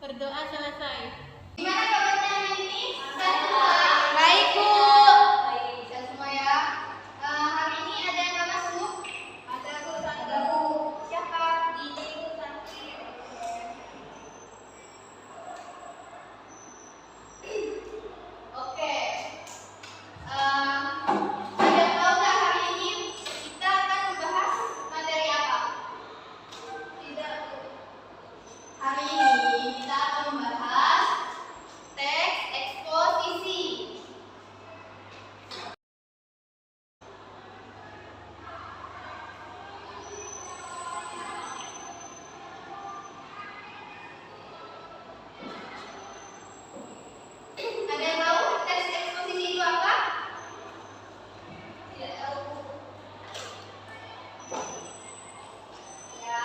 Berdoa selesai. Gimana kabarnya ini? Sehat semua? Baik, Bu. Baik, sehat semua ya. Hari ini ada yang nggak masuk? Ada urusan Bu. Siapa? Gigi, Bu, Santi. Oke. Ada yang tahu nggak hari ini kita akan membahas materi apa? Tidak. Hari ini kita akan membahas teks eksposisi. Ada yang tahu teks eksposisi itu apa? Tidak tahu. Ya.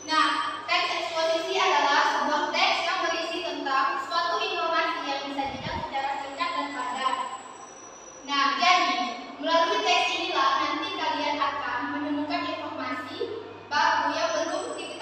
Nah, teks eksposisi adalah sebuah teks yang berisi tentang suatu informasi yang disajikan secara singkat dan padat. Nah, jadi melalui teks inilah nanti kalian akan menemukan informasi baru yang belum diketahui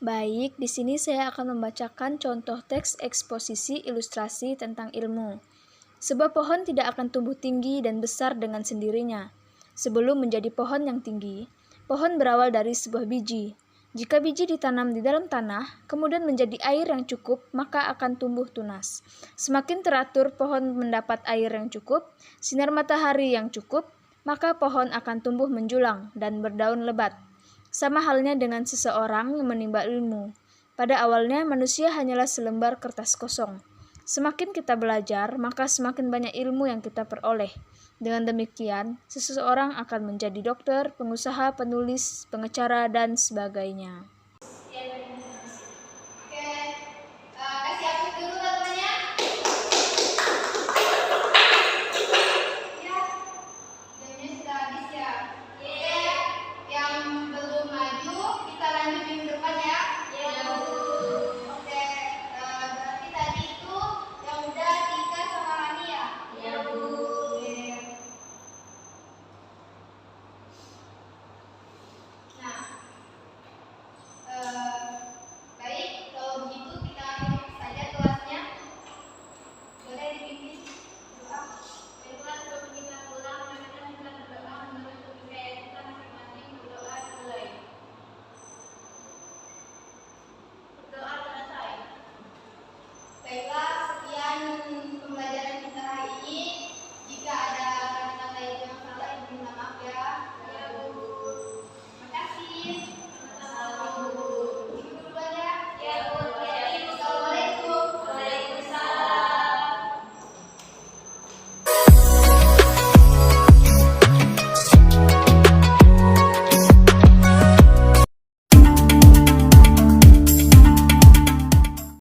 Baik, di sini saya akan membacakan contoh teks eksposisi ilustrasi tentang ilmu. Sebuah pohon tidak akan tumbuh tinggi dan besar dengan sendirinya. Sebelum menjadi pohon yang tinggi, pohon berawal dari sebuah biji. Jika biji ditanam di dalam tanah, kemudian menjadi air yang cukup, maka akan tumbuh tunas. Semakin teratur pohon mendapat air yang cukup, sinar matahari yang cukup, maka pohon akan tumbuh menjulang dan berdaun lebat. Sama halnya dengan seseorang yang menimba ilmu. Pada awalnya manusia hanyalah selembar kertas kosong. Semakin kita belajar, maka semakin banyak ilmu yang kita peroleh. Dengan demikian, seseorang akan menjadi dokter, pengusaha, penulis, pengacara, dan sebagainya.